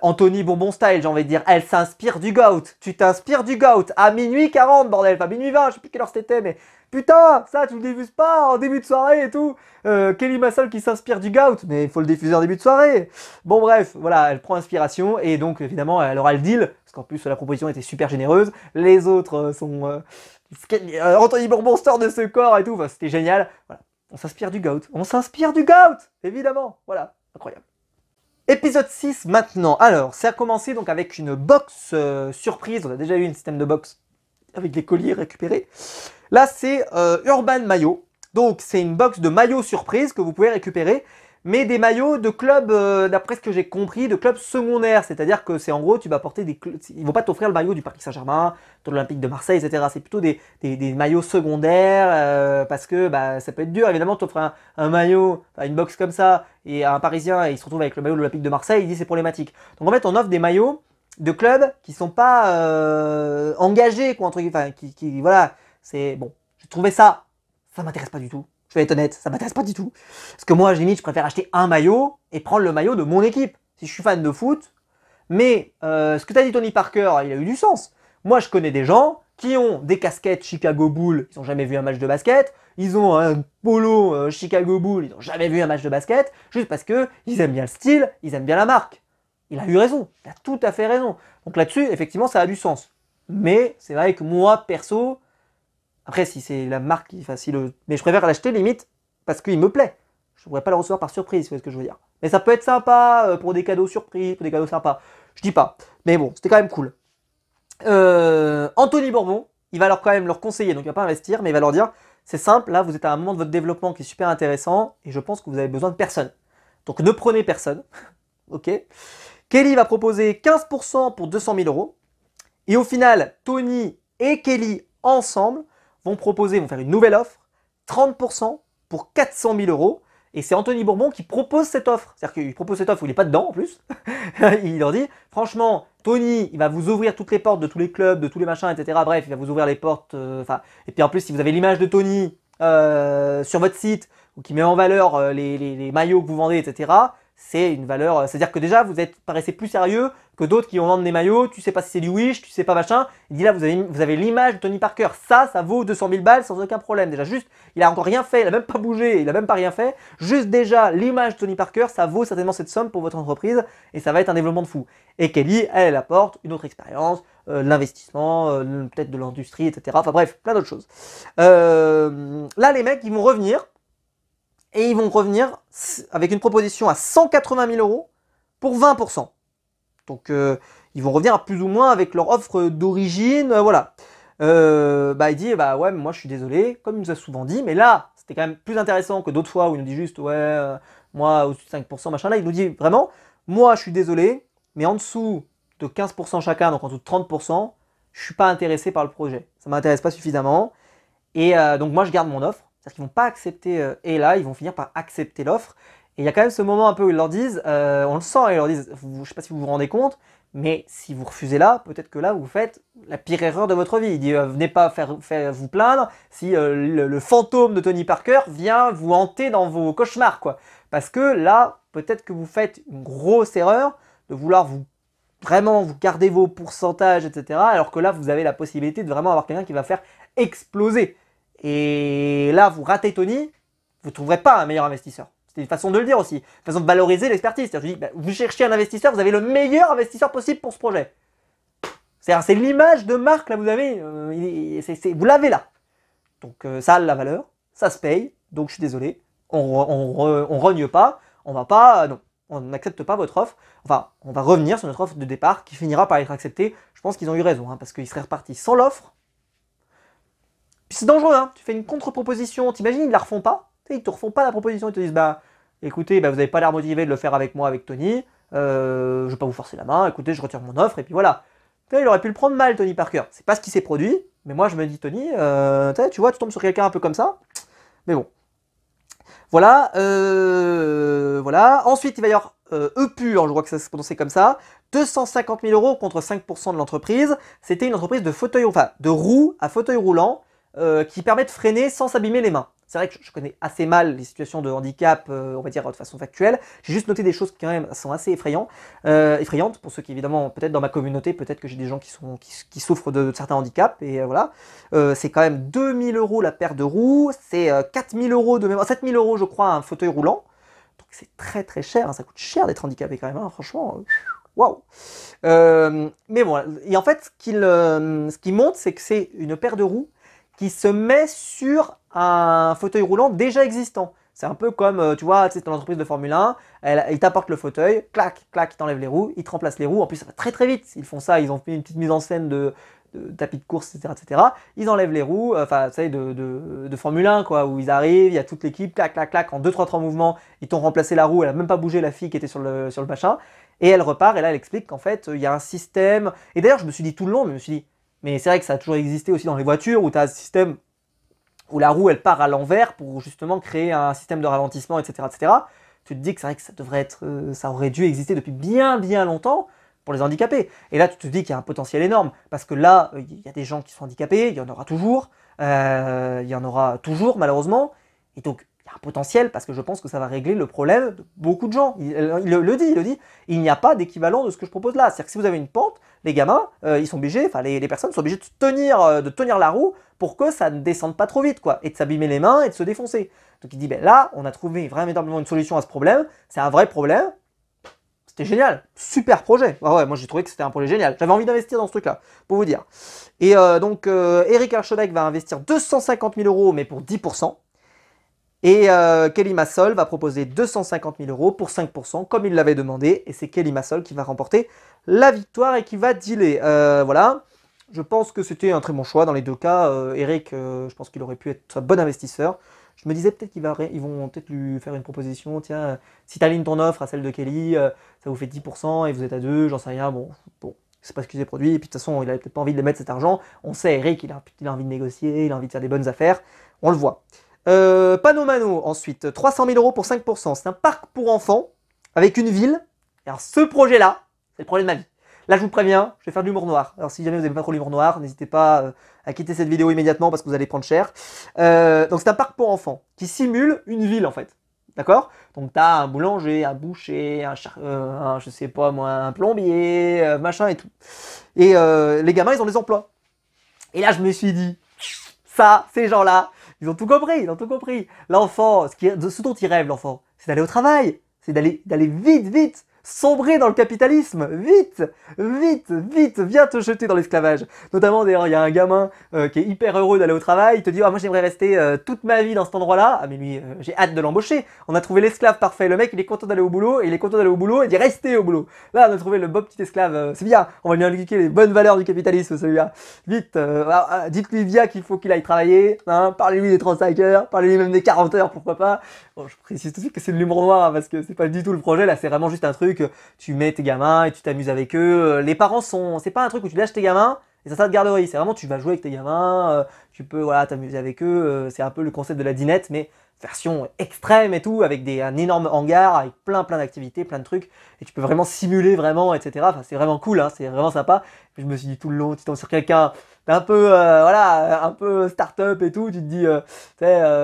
[SPEAKER 1] Anthony Bourbon style, j'ai envie de dire, elle s'inspire du GOAT. Tu t'inspires du GOAT à minuit 40, bordel, pas minuit 20, je sais plus quelle heure c'était, mais putain, ça tu le diffuses pas en début de soirée et tout. Kelly Massol qui s'inspire du GOAT, mais il faut le diffuser en début de soirée. Bon bref, voilà, elle prend inspiration et donc évidemment elle aura le deal, parce qu'en plus la proposition était super généreuse. Les autres sont Anthony Bourbon sort de ce corps et tout, enfin, c'était génial. Voilà, on s'inspire du GOAT, évidemment, voilà, incroyable. Épisode 6 maintenant. Alors, ça a commencé donc avec une box surprise. On a déjà eu un système de box avec des colliers récupérés. Là, c'est Urban Maillot. Donc, c'est une box de maillots surprise que vous pouvez récupérer. Mais des maillots de clubs, d'après ce que j'ai compris, de clubs secondaires. C'est-à-dire que c'est en gros, tu vas porter des clubs. Ils ne vont pas t'offrir le maillot du Paris Saint-Germain, de l'Olympique de Marseille, etc. C'est plutôt des maillots secondaires parce que bah, ça peut être dur. Évidemment, tu offres un maillot, une box comme ça, et à un Parisien, et il se retrouve avec le maillot de l'Olympique de Marseille, il dit c'est problématique. Donc en fait, on offre des maillots de clubs qui sont pas engagés, quoi, entre guillemets. Enfin, voilà, c'est bon. J'ai trouvé ça m'intéresse pas du tout. Je vais être honnête, ça m'intéresse pas du tout. Parce que moi, limite, je préfère acheter un maillot et prendre le maillot de mon équipe. Si je suis fan de foot. Mais ce que t'as dit Tony Parker, il a eu du sens. Moi, je connais des gens qui ont des casquettes Chicago Bulls, ils n'ont jamais vu un match de basket. Ils ont un polo Chicago Bulls, ils n'ont jamais vu un match de basket. Juste parce que ils aiment bien le style, ils aiment bien la marque. Il a eu raison, il a tout à fait raison. Donc là-dessus, effectivement, ça a du sens. Mais c'est vrai que moi, perso, après, si c'est la marque qui facile, mais je préfère l'acheter limite parce qu'il me plaît. Je ne pourrais pas le recevoir par surprise, c'est ce que je veux dire. Mais ça peut être sympa pour des cadeaux surprises, pour des cadeaux sympas. Je dis pas. Mais bon, c'était quand même cool. Anthony Bourbon, il va quand même leur conseiller, donc il va pas investir, mais il va leur dire, c'est simple, là vous êtes à un moment de votre développement qui est super intéressant, et je pense que vous avez besoin de personne. Donc ne prenez personne. Ok. Kelly va proposer 15% pour 200 000 euros. Et au final, Tony et Kelly ensemble vont faire une nouvelle offre, 30% pour 400 000 euros. Et c'est Anthony Bourbon qui propose cette offre. C'est-à-dire qu'il propose cette offre où il n'est pas dedans en plus. Il leur dit, franchement, Tony, il va vous ouvrir toutes les portes de tous les clubs, de tous les machins, etc. Bref, il va vous ouvrir les portes. Et puis en plus, si vous avez l'image de Tony sur votre site, ou qui met en valeur les maillots que vous vendez, etc., c'est une valeur. C'est-à-dire que déjà, paraissez plus sérieux que d'autres qui vont vendre des maillots. Tu sais pas si c'est du Wish, tu sais pas machin. Il dit là, vous avez l'image de Tony Parker. Ça vaut 200 000 balles sans aucun problème. Déjà, juste, il a encore rien fait, il a même pas bougé, il a même pas rien fait. Juste déjà, l'image de Tony Parker, ça vaut certainement cette somme pour votre entreprise et ça va être un développement de fou. Et Kelly, elle apporte une autre expérience, l'investissement, peut-être de l'industrie, etc. Enfin bref, plein d'autres choses. Là, les mecs, ils vont revenir. Et ils vont revenir avec une proposition à 180 000 euros pour 20%. Donc ils vont revenir à plus ou moins avec leur offre d'origine, voilà. Il dit, ouais, moi je suis désolé, comme il nous a souvent dit, mais là, c'était quand même plus intéressant que d'autres fois où il nous dit juste, ouais, moi au-dessus de 5%, machin, là, il nous dit vraiment, moi je suis désolé, mais en dessous de 15% chacun, donc en dessous de 30%, je suis pas intéressé par le projet. Ça m'intéresse pas suffisamment. Et donc moi je garde mon offre. C'est-à-dire qu'ils vont pas accepter, et là, ils vont finir par accepter l'offre. Et il y a quand même ce moment un peu où ils leur disent, on le sent, ils leur disent, je ne sais pas si vous vous rendez compte, mais si vous refusez là, peut-être que là, vous faites la pire erreur de votre vie. Il dit, venez pas faire vous plaindre si le fantôme de Tony Parker vient vous hanter dans vos cauchemars, quoi. Parce que là, peut-être que vous faites une grosse erreur de vouloir vraiment vous garder vos pourcentages, etc. Alors que là, vous avez la possibilité de vraiment avoir quelqu'un qui va faire exploser. Et là, vous ratez Tony, vous ne trouverez pas un meilleur investisseur. C'est une façon de le dire aussi, une façon de valoriser l'expertise. Je dis, vous cherchez un investisseur, vous avez le meilleur investisseur possible pour ce projet. C'est l'image de marque, là, vous avez, vous l'avez là. Donc ça a la valeur, ça se paye, donc je suis désolé, on rogne pas, on va pas, non, on n'accepte pas votre offre. Enfin, on va revenir sur notre offre de départ qui finira par être acceptée. Je pense qu'ils ont eu raison, hein, parce qu'ils seraient repartis sans l'offre. Puis c'est dangereux, hein. Tu fais une contre-proposition, t'imagines, ils la refont pas, ils te refont pas la proposition, ils te disent, bah écoutez, bah, vous n'avez pas l'air motivé de le faire avec moi, avec Tony, je vais pas vous forcer la main, écoutez, je retire mon offre, et puis voilà. Il aurait pu le prendre mal, Tony Parker. C'est pas ce qui s'est produit, mais moi je me dis, Tony, tu vois, tu tombes sur quelqu'un un peu comme ça, mais bon. Voilà, voilà. Ensuite, il va y avoir E-Pur, je crois que ça se prononçait comme ça, 250 000 € contre 5% de l'entreprise. C'était une entreprise de fauteuil, enfin de roues à fauteuil roulant qui permet de freiner sans s'abîmer les mains. C'est vrai que je connais assez mal les situations de handicap, on va dire de façon factuelle. J'ai juste noté des choses qui quand même sont assez effrayantes pour ceux qui évidemment, peut-être dans ma communauté, peut-être que j'ai des gens qui souffrent de certains handicaps, et voilà. C'est quand même 2 000 € la paire de roues, c'est 4 000 € de mémoire, 7 000 € je crois un fauteuil roulant. Donc c'est très très cher, hein, ça coûte cher d'être handicapé quand même, hein, franchement. Waouh! Mais bon, et en fait, ce qui montre, c'est que c'est une paire de roues qui se met sur un fauteuil roulant déjà existant. C'est un peu comme, tu vois, tu sais, ton entreprise de Formule 1, ils t'apportent le fauteuil, clac, clac, ils t'enlèvent les roues, ils te remplacent les roues. En plus, ça va très très vite. Ils font ça, ils ont fait une petite mise en scène de tapis de course, etc., etc. Ils enlèvent les roues, enfin, tu sais, de Formule 1, quoi, où ils arrivent, il y a toute l'équipe, clac, clac, clac, en 2-3 mouvements, ils t'ont remplacé la roue, elle a même pas bougé, la fille qui était sur le machin, et elle repart, et là, elle explique qu'en fait, il y a un système, et d'ailleurs, je me suis dit tout le long, mais je me suis dit, mais c'est vrai que ça a toujours existé aussi dans les voitures, où tu as un système où la roue, elle part à l'envers pour justement créer un système de ralentissement, etc., etc. Tu te dis que c'est vrai que ça devrait être, ça aurait dû exister depuis bien, bien longtemps, pour les handicapés. Et là, tu te dis qu'il y a un potentiel énorme, parce que là, il y a des gens qui sont handicapés, il y en aura toujours malheureusement, et donc il y a un potentiel, parce que je pense que ça va régler le problème de beaucoup de gens. Il le dit, il n'y a pas d'équivalent de ce que je propose là. C'est-à-dire que si vous avez une pente, les gamins, ils sont obligés, enfin les personnes sont obligées de tenir la roue pour que ça ne descende pas trop vite, quoi, et de s'abîmer les mains et de se défoncer. Donc il dit, ben là, on a trouvé véritablement une solution à ce problème, c'est un vrai problème. C'était génial, super projet. Ah ouais, moi j'ai trouvé que c'était un projet génial. J'avais envie d'investir dans ce truc-là, pour vous dire. Et donc Eric Archonec va investir 250 000 €, mais pour 10%. Et Kelly Massol va proposer 250 000 € pour 5%, comme il l'avait demandé. Et c'est Kelly Massol qui va remporter la victoire et qui va dealer. Voilà. Je pense que c'était un très bon choix dans les deux cas. Eric, je pense qu'il aurait pu être un bon investisseur. Je me disais peut-être qu'ils vont peut-être lui faire une proposition. Tiens, si tu alignes ton offre à celle de Kelly, ça vous fait 10% et vous êtes à deux, j'en sais rien. Bon, c'est pas ce qui s'est produit. Et puis de toute façon, il avait peut-être pas envie de mettre cet argent. On sait, Eric, il a envie de négocier, il a envie de faire des bonnes affaires. On le voit. Panomano, ensuite, 300 000 € pour 5%. C'est un parc pour enfants avec une ville. Alors ce projet-là, c'est le projet de ma vie. Là, je vous préviens, je vais faire de l'humour noir. Alors si jamais vous n'aimez pas trop l'humour noir, n'hésitez pas à quitter cette vidéo immédiatement parce que vous allez prendre cher. Donc c'est un parc pour enfants qui simule une ville en fait. D'accord? Donc tu as un boulanger, un boucher, je sais pas moi, un plombier, machin et tout. Et les gamins, ils ont des emplois. Et là, je me suis dit, ça, ces gens-là, ils ont tout compris, ils ont tout compris. L'enfant, ce dont il rêve, l'enfant, c'est d'aller au travail, c'est d'aller vite, vite, sombrer dans le capitalisme, vite, vite, vite, viens te jeter dans l'esclavage. Notamment, d'ailleurs, il y a un gamin qui est hyper heureux d'aller au travail, il te dit, ah, moi j'aimerais rester toute ma vie dans cet endroit-là, ah mais lui, j'ai hâte de l'embaucher. On a trouvé l'esclave parfait, le mec il est content d'aller au boulot, et il est content d'aller au boulot, et d'y rester au boulot. Là, on a trouvé le beau petit esclave, c'est bien, on va lui indiquer les bonnes valeurs du capitalisme, celui-là. Vite, dites-lui bien qu'il faut qu'il aille travailler, hein, parlez-lui des 35 heures, parlez-lui même des 40 heures, pourquoi pas. Bon, je précise tout de suite que c'est de l'humour noir, hein, parce que c'est pas du tout le projet, là c'est vraiment juste un truc, tu mets tes gamins et tu t'amuses avec eux. Les parents c'est pas un truc où tu lâches tes gamins et ça sert de garderie, c'est vraiment tu vas jouer avec tes gamins, tu peux voilà t'amuser avec eux, c'est un peu le concept de la dinette, mais version extrême et tout, avec un énorme hangar, avec plein d'activités, plein de trucs, et tu peux vraiment simuler vraiment, etc. Enfin, c'est vraiment cool, hein, c'est vraiment sympa. Puis je me suis dit tout le long, tu tombes sur quelqu'un un peu, voilà, un peu start-up et tout, tu te dis,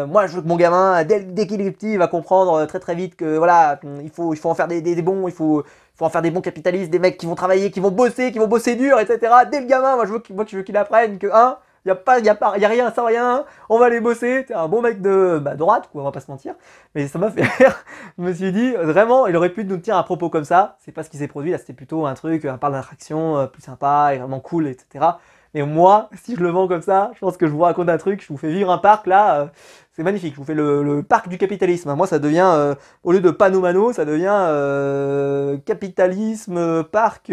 [SPEAKER 1] moi je veux que mon gamin, dès qu'il est petit, il va comprendre très très vite que voilà, il faut en faire des bons, il faut en faire des bons capitalistes, des mecs qui vont travailler, qui vont bosser dur, etc. Dès le gamin, moi je veux qu'il apprenne que, y a rien sans rien, on va aller bosser, t'es un bon mec de droite, quoi, on va pas se mentir. Mais ça m'a fait rire, je me suis dit, vraiment, il aurait pu nous tenir un propos comme ça, c'est pas ce qui s'est produit, là c'était plutôt un truc, un parc d'attraction plus sympa et vraiment cool, etc. Mais moi, si je le vends comme ça, je pense que je vous raconte un truc, je vous fais vivre un parc là, c'est magnifique. Je vous fais le parc du capitalisme. Moi, ça devient, au lieu de Panomano, ça devient capitalisme parc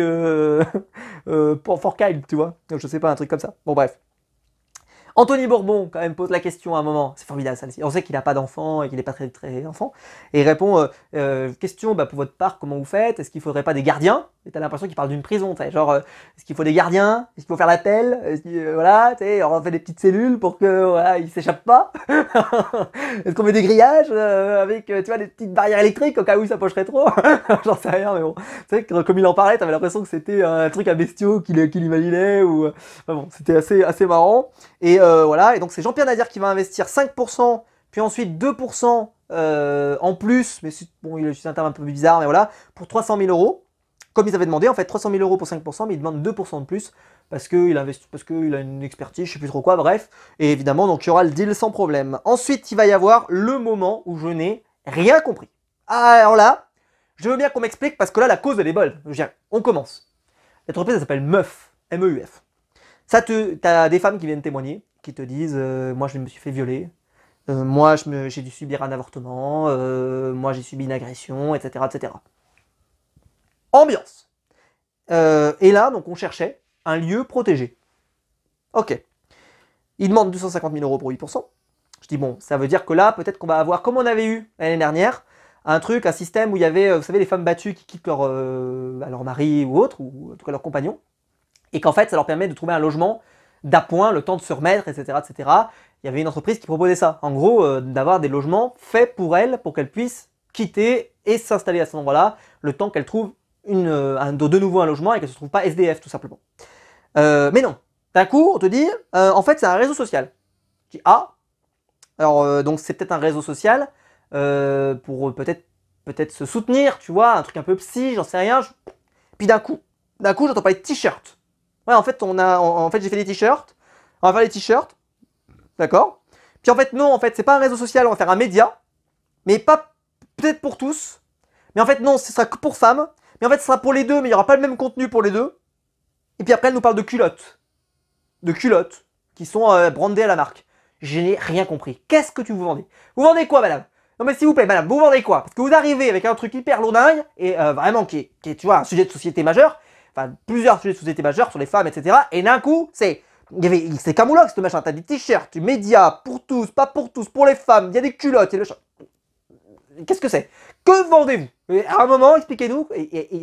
[SPEAKER 1] pour Forkheim, tu vois. Je sais pas, un truc comme ça. Bon, bref. Anthony Bourbon, quand même, pose la question à un moment. C'est formidable, ça. On sait qu'il n'a pas d'enfant et qu'il n'est pas très enfant. Et il répond question pour votre parc, comment vous faites? Est-ce qu'il ne faudrait pas des gardiens? Et t'as l'impression qu'il parle d'une prison. Genre, est-ce qu'il faut des gardiens? Est-ce qu'il faut faire l'appel? Voilà, on fait des petites cellules pour que voilà, il s'échappe pas. Est-ce qu'on met des grillages avec tu vois, des petites barrières électriques au cas où ça pocherait trop? J'en sais rien, mais bon. C'est vrai que comme il en parlait, t'avais l'impression que c'était un truc à bestiaux qu'il imaginait. Ou... bon, c'était assez marrant. Et voilà, et donc c'est Jean-Pierre Nadir qui va investir 5%, puis ensuite 2% en plus, mais bon, il utilise un terme un peu bizarre, mais voilà, pour 300 000 euros. Comme ils avaient demandé, en fait, 300 000 euros pour 5%, mais ils demandent 2% de plus parce qu'il a une expertise, je sais plus trop quoi, bref. Et évidemment, donc il y aura le deal sans problème. Ensuite, il va y avoir le moment où je n'ai rien compris. Alors là, je veux bien qu'on m'explique parce que là, la cause, elle est bonne. On commence. L'entreprise, elle s'appelle Meuf, M-E-U-F. T'as des femmes qui viennent témoigner, qui te disent moi je me suis fait violer, moi j'ai dû subir un avortement, moi j'ai subi une agression, etc. etc. Ambiance. Et là, donc on cherchait un lieu protégé. Ok. Ils demandent 250 000 euros pour 8%. Je dis bon, ça veut dire que là, peut-être qu'on va avoir, comme on avait eu l'année dernière, un système où il y avait, vous savez, les femmes battues qui quittent leur mari ou autre, ou en tout cas leur compagnon, et qu'en fait ça leur permet de trouver un logement d'appoint, le temps de se remettre, etc., etc. Il y avait une entreprise qui proposait ça, en gros d'avoir des logements faits pour elles, pour qu'elles puissent quitter et s'installer à cet endroit-là, le temps qu'elles trouvent de nouveau un logement et qu'elles ne se trouvent pas SDF tout simplement. Mais non, d'un coup on te dit, en fait c'est un réseau social. Je dis ah, alors donc c'est peut-être un réseau social pour peut-être se soutenir, tu vois, un truc un peu psy, j'en sais rien. Puis d'un coup j'entends parler de t-shirt. Ouais, en fait, j'ai fait des t-shirts. On va faire des t-shirts. D'accord. Puis en fait, non, en fait, c'est pas un réseau social, on va faire un média. Mais pas peut-être pour tous. Mais en fait, non, ce sera que pour femmes. Mais en fait, ce sera pour les deux, mais il n'y aura pas le même contenu pour les deux. Et puis après, elle nous parle de culottes. De culottes qui sont brandées à la marque. Je n'ai rien compris. Qu'est-ce que vous vendez? Vous vendez quoi, madame? Non mais s'il vous plaît, madame, vous vendez quoi? Parce que vous arrivez avec un truc hyper lourdingue et vraiment qui est, tu vois, un sujet de société majeur. Enfin, plusieurs sujets de société majeurs sur les femmes, etc. Et d'un coup, c'est camoulox ce machin. T'as des t-shirts, du média, pour tous, pas pour tous, pour les femmes, il y a des culottes, il y a le... Qu'est-ce que c'est? Que vendez-vous? À un moment, expliquez-nous. Et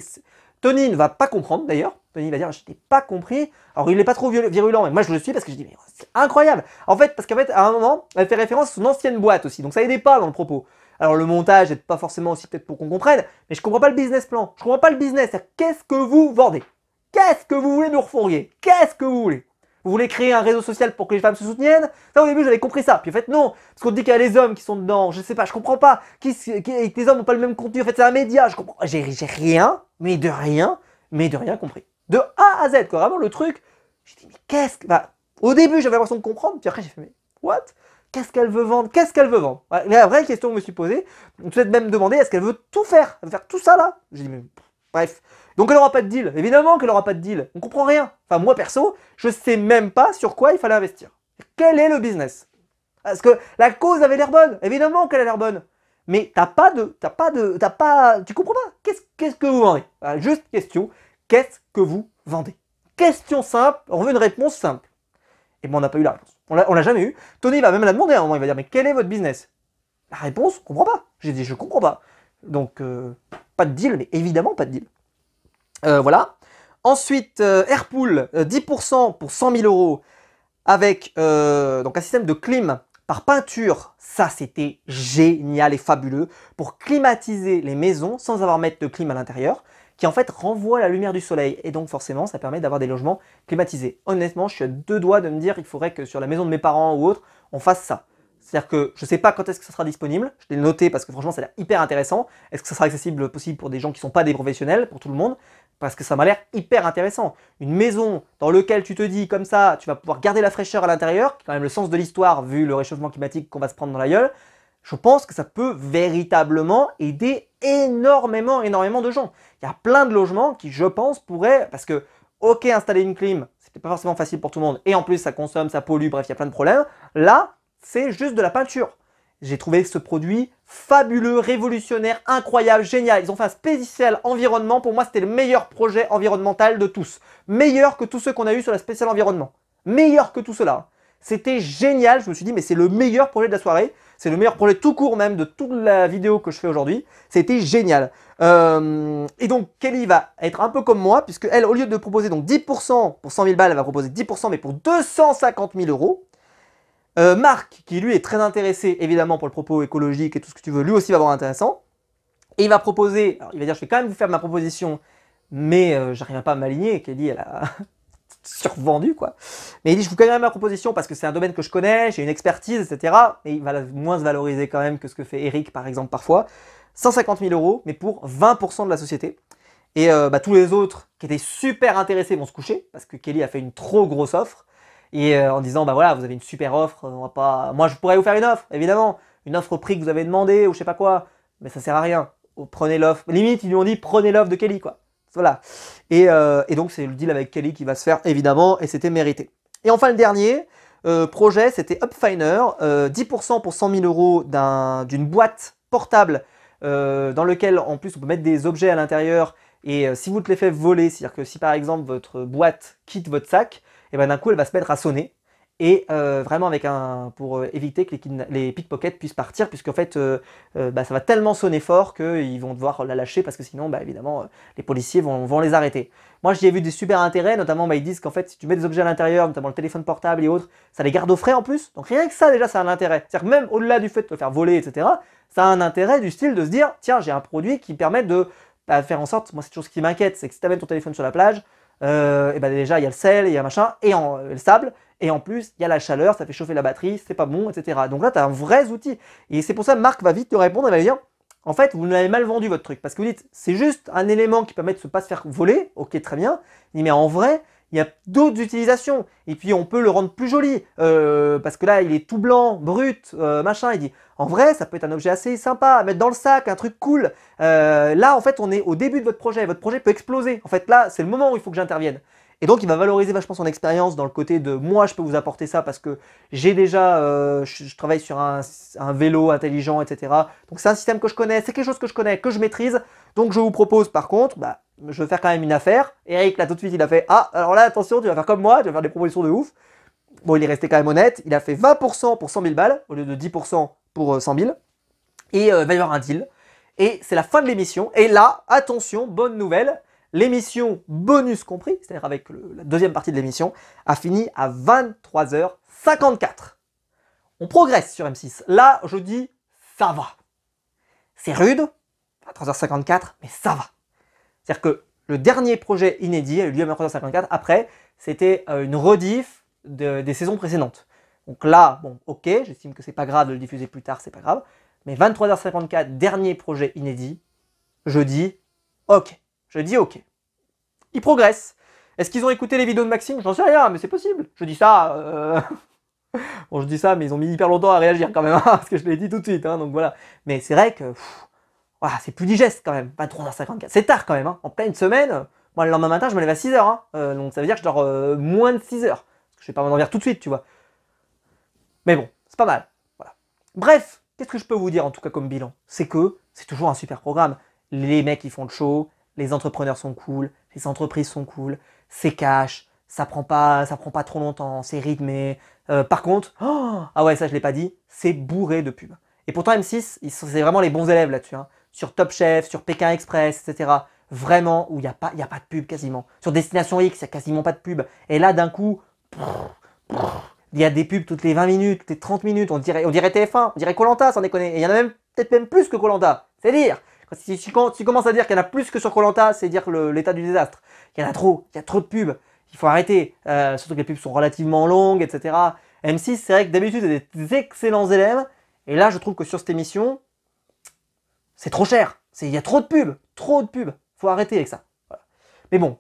[SPEAKER 1] Tony ne va pas comprendre d'ailleurs. Tony va dire, je n'ai pas compris. Alors, il n'est pas trop virulent, mais moi je le suis parce que je dis, mais c'est incroyable. En fait, parce qu'en fait, à un moment, elle fait référence à son ancienne boîte aussi. Donc ça aidait pas dans le propos. Alors le montage n'est pas forcément aussi peut-être pour qu'on comprenne, mais je comprends pas le business plan. Je comprends pas le business. Qu'est-ce que vous vendez? Qu'est-ce que vous voulez nous refourguer? Qu'est-ce que vous voulez? Vous voulez créer un réseau social pour que les femmes se soutiennent? Ça au début j'avais compris ça. Puis en fait non, parce qu'on dit qu'il y a les hommes qui sont dedans. Je sais pas, je comprends pas. Que les hommes n'ont pas le même contenu. En fait c'est un média. Je comprends. J'ai rien, mais de rien compris. De A à Z quoi. Vraiment le truc. J'ai dit mais qu'est-ce que... au début j'avais l'impression de comprendre. Puis après j'ai fait mais what? Qu'est-ce qu'elle veut vendre? Qu'est-ce qu'elle veut vendre? La vraie question que je me suis posée, on peut même demander est-ce qu'elle veut tout faire? Elle veut faire tout ça là? J'ai dit mais bref. Donc elle n'aura pas de deal. Évidemment qu'elle n'aura pas de deal. On comprend rien. Enfin moi perso, je sais même pas sur quoi il fallait investir. Quel est le business? Parce que la cause avait l'air bonne. Évidemment qu'elle a l'air bonne. Mais tu comprends pas. Qu'est-ce que vous vendez? Juste question. Qu'est-ce que vous vendez? Question simple. On veut une réponse simple. Et bon, on n'a pas eu la réponse. On l'a jamais eu. Tony va même la demander à un moment. Il va dire mais quel est votre business? La réponse, on comprend pas. J'ai dit je comprends pas. Donc pas de deal, mais évidemment pas de deal. Voilà. Ensuite, Airpool, 10% pour 100 000 euros avec donc un système de clim par peinture. Ça, c'était génial et fabuleux pour climatiser les maisons sans avoir à mettre de clim à l'intérieur, qui en fait renvoie la lumière du soleil. Et donc forcément, ça permet d'avoir des logements climatisés. Honnêtement, je suis à deux doigts de me dire qu'il faudrait que sur la maison de mes parents ou autre, on fasse ça. C'est-à-dire que je ne sais pas quand est-ce que ça sera disponible, je l'ai noté parce que franchement ça a l'air hyper intéressant. Est-ce que ça sera accessible possible pour des gens qui ne sont pas des professionnels, pour tout le monde? Parce que ça m'a l'air hyper intéressant. Une maison dans laquelle tu te dis comme ça, tu vas pouvoir garder la fraîcheur à l'intérieur, qui est quand même le sens de l'histoire vu le réchauffement climatique qu'on va se prendre dans la gueule, je pense que ça peut véritablement aider énormément de gens. Il y a plein de logements qui, je pense, pourraient, parce que ok, installer une clim, c'était pas forcément facile pour tout le monde, et en plus ça consomme, ça pollue, bref, il y a plein de problèmes. Là, c'est juste de la peinture. J'ai trouvé ce produit fabuleux, révolutionnaire, incroyable, génial. Ils ont fait un spécial environnement. Pour moi, c'était le meilleur projet environnemental de tous. Meilleur que tous ceux qu'on a eu sur la spéciale environnement. Meilleur que tout cela. C'était génial. Je me suis dit, mais c'est le meilleur projet de la soirée. C'est le meilleur projet tout court même de toute la vidéo que je fais aujourd'hui. C'était génial. Et donc, Kelly va être un peu comme moi, puisque elle, au lieu de proposer donc 10% pour 100 000 balles, elle va proposer 10% mais pour 250 000 euros. Marc, qui lui est très intéressé évidemment pour le propos écologique et tout ce que tu veux, lui aussi va voir intéressant. Et il va proposer, alors il va dire je vais quand même vous faire ma proposition, mais j'arrive pas à m'aligner. Kelly elle a survendu quoi. Mais il dit je vous connais même ma proposition parce que c'est un domaine que je connais, j'ai une expertise, etc. Et il va moins se valoriser quand même que ce que fait Eric par exemple parfois. 150 000 euros, mais pour 20% de la société. Et tous les autres qui étaient super intéressés vont se coucher parce que Kelly a fait une trop grosse offre. Et en disant, bah voilà, vous avez une super offre, on va pas... Moi, je pourrais vous faire une offre, évidemment. Une offre au prix que vous avez demandé ou je sais pas quoi. Mais ça sert à rien. Prenez l'offre. Limite, ils lui ont dit, prenez l'offre de Kelly, quoi. Voilà. Et donc, c'est le deal avec Kelly qui va se faire, évidemment, et c'était mérité. Et enfin, le dernier projet, c'était Upfiner. 10% pour 100 000 euros d'une boîte portable dans lequel, en plus, on peut mettre des objets à l'intérieur. Et si vous te les faites voler, c'est-à-dire que si, par exemple, votre boîte quitte votre sac, et ben d'un coup elle va se mettre à sonner et vraiment avec pour éviter que les pickpockets puissent partir puisqu'en fait ça va tellement sonner fort qu'ils vont devoir la lâcher parce que sinon évidemment les policiers vont les arrêter. Moi j'y ai vu des super intérêts, notamment ils disent qu'en fait si tu mets des objets à l'intérieur, notamment le téléphone portable et autres, ça les garde au frais en plus, donc rien que ça déjà ça a un intérêt. C'est-à-dire que même au-delà du fait de te faire voler etc, ça a un intérêt du style de se dire tiens j'ai un produit qui permet de faire en sorte, moi c'est toujours ce qui m'inquiète, c'est que si tu amènes ton téléphone sur la plage, et déjà il y a le sel, il y a machin, et le sable, et en plus il y a la chaleur, ça fait chauffer la batterie, c'est pas bon, etc. Donc là tu as un vrai outil. Et c'est pour ça que Marc va vite te répondre, il va dire en fait vous l'avez mal vendu votre truc, parce que vous dites c'est juste un élément qui permet de ne pas se faire voler, ok très bien, il dit mais en vrai il y a d'autres utilisations, et puis on peut le rendre plus joli, parce que là il est tout blanc, brut, machin, il dit en vrai ça peut être un objet assez sympa à mettre dans le sac, un truc cool, là en fait on est au début de votre projet peut exploser, en fait là c'est le moment où il faut que j'intervienne. Et donc il va valoriser vachement son expérience dans le côté de moi je peux vous apporter ça parce que j'ai déjà, je travaille sur un vélo intelligent, etc. Donc c'est un système que je connais, c'est quelque chose que je connais, que je maîtrise. Donc je vous propose par contre, je vais faire quand même une affaire. Eric là tout de suite il a fait ah alors là attention tu vas faire comme moi, tu vas faire des propositions de ouf. Bon il est resté quand même honnête, il a fait 20% pour 100 000 balles au lieu de 10% pour 100 000. Et il va y avoir un deal. Et c'est la fin de l'émission. Et là, attention, bonne nouvelle. L'émission bonus compris, c'est-à-dire avec la deuxième partie de l'émission, a fini à 23h54. On progresse sur M6. Là, je dis, ça va. C'est rude, à 23h54, mais ça va. C'est-à-dire que le dernier projet inédit a eu lieu à 23h54. Après, c'était une rediff des saisons précédentes. Donc là, bon, ok, j'estime que c'est pas grave de le diffuser plus tard, c'est pas grave. Mais 23h54, dernier projet inédit, je dis, ok. Je dis ok. Ils progressent. Est-ce qu'ils ont écouté les vidéos de Maxime? J'en sais rien, mais c'est possible. Je dis ça. Bon, je dis ça, mais ils ont mis hyper longtemps à réagir quand même, hein, parce que je l'ai dit tout de suite. Hein, donc voilà. Mais c'est vrai que voilà, c'est plus digeste quand même. 23h54. C'est tard quand même. Hein. En pleine semaine, moi le lendemain matin, je me lève à 6h. Hein, donc ça veut dire que je dors moins de 6h. Parce que je vais pas m'endormir tout de suite, tu vois. Mais bon, c'est pas mal. Voilà. Bref, qu'est-ce que je peux vous dire en tout cas comme bilan? C'est que c'est toujours un super programme. Les mecs qui font le show. Les entrepreneurs sont cool, les entreprises sont cool, c'est cash, ça prend pas trop longtemps, c'est rythmé. Par contre, ah ouais ça je l'ai pas dit, c'est bourré de pubs. Et pourtant M6, c'est vraiment les bons élèves là-dessus. Hein. Sur Top Chef, sur Pékin Express, etc. Vraiment où il n'y a pas de pub quasiment. Sur Destination X, il n'y a quasiment pas de pub. Et là d'un coup, il y a des pubs toutes les 20 minutes, toutes les 30 minutes, on dirait TF1, on dirait Koh-Lanta, sans déconner. Et il y en a même peut-être même plus que Koh-Lanta, c'est dire. Si tu commences à dire qu'il y en a plus que sur Koh-Lanta, c'est dire l'état du désastre. Il y en a trop, il y a trop de pubs. Il faut arrêter. Surtout que les pubs sont relativement longues, etc. M6, c'est vrai que d'habitude, il y a des excellents élèves. Et là, je trouve que sur cette émission, c'est trop cher. Il y a trop de pubs. Trop de pubs. Il faut arrêter avec ça. Voilà. Mais bon,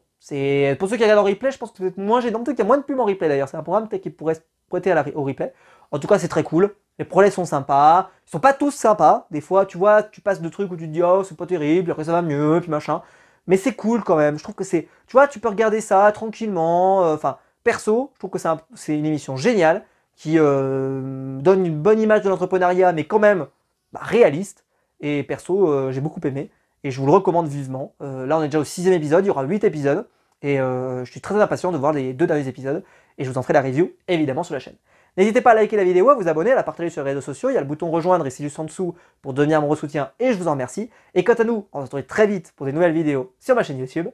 [SPEAKER 1] pour ceux qui regardent en replay, je pense que c'est moins gênant. Peut-être qu'il y a moins de pubs en replay d'ailleurs. C'est un programme peut-être qui pourrait se prêter au replay. En tout cas, c'est très cool. Les projets sont sympas. Ils sont pas tous sympas. Des fois, tu vois, tu passes de trucs où tu te dis oh c'est pas terrible, après ça va mieux, puis machin. Mais c'est cool quand même. Je trouve que c'est, tu vois, tu peux regarder ça tranquillement. Enfin, perso, je trouve que c'est une émission géniale qui donne une bonne image de l'entrepreneuriat, mais quand même réaliste. Et perso, j'ai beaucoup aimé et je vous le recommande vivement. Là, on est déjà au 6e épisode, il y aura 8 épisodes et je suis très impatient de voir les 2 derniers épisodes et je vous en ferai la review évidemment sur la chaîne. N'hésitez pas à liker la vidéo, à vous abonner, à la partager sur les réseaux sociaux. Il y a le bouton rejoindre ici juste en dessous pour devenir mon soutien et je vous en remercie. Et quant à nous, on se retrouve très vite pour des nouvelles vidéos sur ma chaîne YouTube.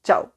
[SPEAKER 1] Ciao!